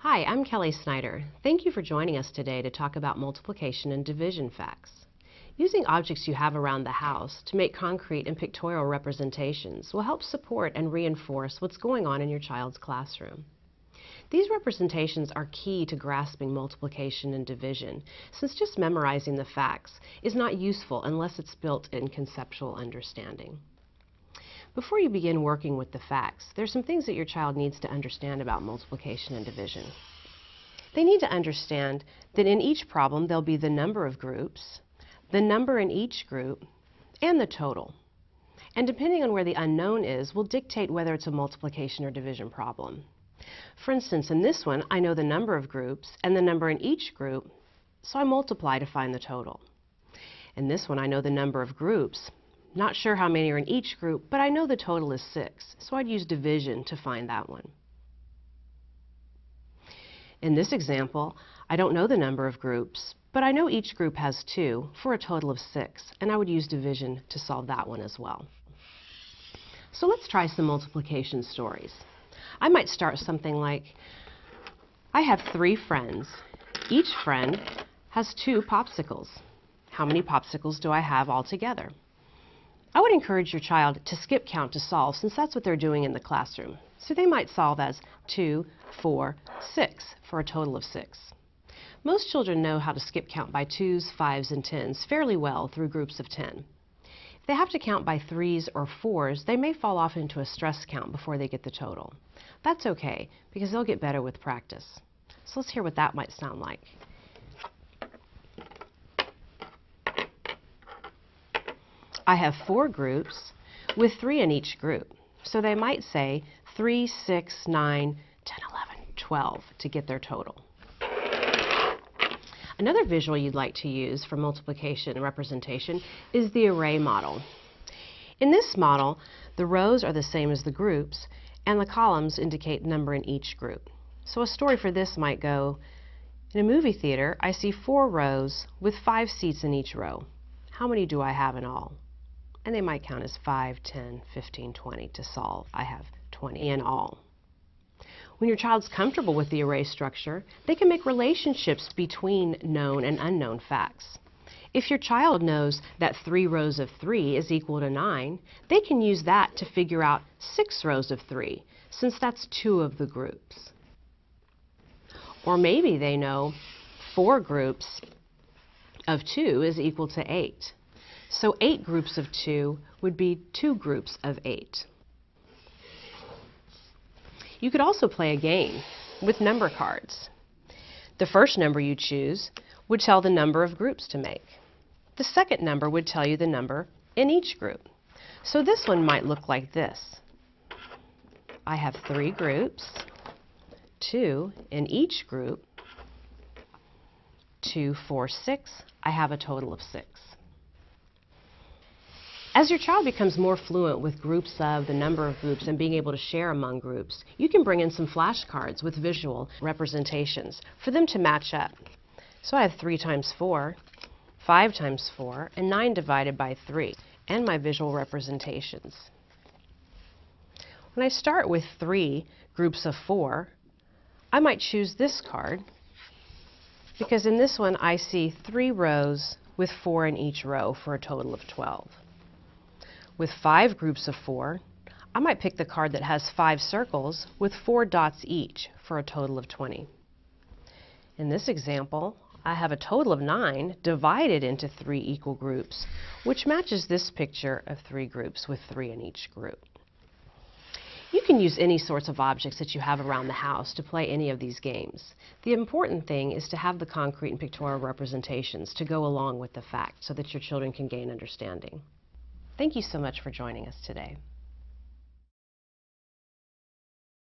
Hi, I'm Kelly Snyder. Thank you for joining us today to talk about multiplication and division facts. Using objects you have around the house to make concrete and pictorial representations will help support and reinforce what's going on in your child's classroom. These representations are key to grasping multiplication and division, since just memorizing the facts is not useful unless it's built in conceptual understanding. Before you begin working with the facts, there's some things that your child needs to understand about multiplication and division. They need to understand that in each problem there'll be the number of groups, the number in each group, and the total. And depending on where the unknown is, will dictate whether it's a multiplication or division problem. For instance, in this one, I know the number of groups and the number in each group, so I multiply to find the total. In this one, I know the number of groups. Not sure how many are in each group, but I know the total is 6, so I'd use division to find that one. In this example, I don't know the number of groups, but I know each group has 2 for a total of 6, and I would use division to solve that one as well. So let's try some multiplication stories. I might start something like, I have 3 friends. Each friend has 2 popsicles. How many popsicles do I have altogether? I would encourage your child to skip count to solve, since that's what they're doing in the classroom. So they might solve as 2, 4, 6 for a total of 6. Most children know how to skip count by 2s, 5s, and 10s fairly well through groups of 10. If they have to count by 3s or 4s, they may fall off into a stress count before they get the total. That's okay, because they'll get better with practice. So let's hear what that might sound like. I have 4 groups with 3 in each group. So they might say 3, 6, 9, 10, 11, 12 to get their total. Another visual you'd like to use for multiplication and representation is the array model. In this model, the rows are the same as the groups, and the columns indicate number in each group. So a story for this might go, in a movie theater, I see 4 rows with 5 seats in each row. How many do I have in all? And they might count as 5, 10, 15, 20 to solve. I have 20 in all. When your child's comfortable with the array structure, they can make relationships between known and unknown facts. If your child knows that 3 rows of 3 is equal to 9, they can use that to figure out 6 rows of 3, since that's 2 of the groups. Or maybe they know 4 groups of 2 is equal to 8. So 8 groups of 2 would be 2 groups of 8. You could also play a game with number cards. The first number you choose would tell the number of groups to make. The second number would tell you the number in each group. So this one might look like this. I have 3 groups, 2 in each group, 2, 4, 6. I have a total of 6. As your child becomes more fluent with groups of, the number of groups, and being able to share among groups, you can bring in some flashcards with visual representations for them to match up. So I have 3 times 4, 5 times 4, and 9 divided by 3, and my visual representations. When I start with 3 groups of 4, I might choose this card, because in this one I see 3 rows with 4 in each row for a total of 12. With 5 groups of 4, I might pick the card that has 5 circles with 4 dots each for a total of 20. In this example, I have a total of 9 divided into 3 equal groups, which matches this picture of 3 groups with 3 in each group. You can use any sorts of objects that you have around the house to play any of these games. The important thing is to have the concrete and pictorial representations to go along with the facts so that your children can gain understanding. Thank you so much for joining us today.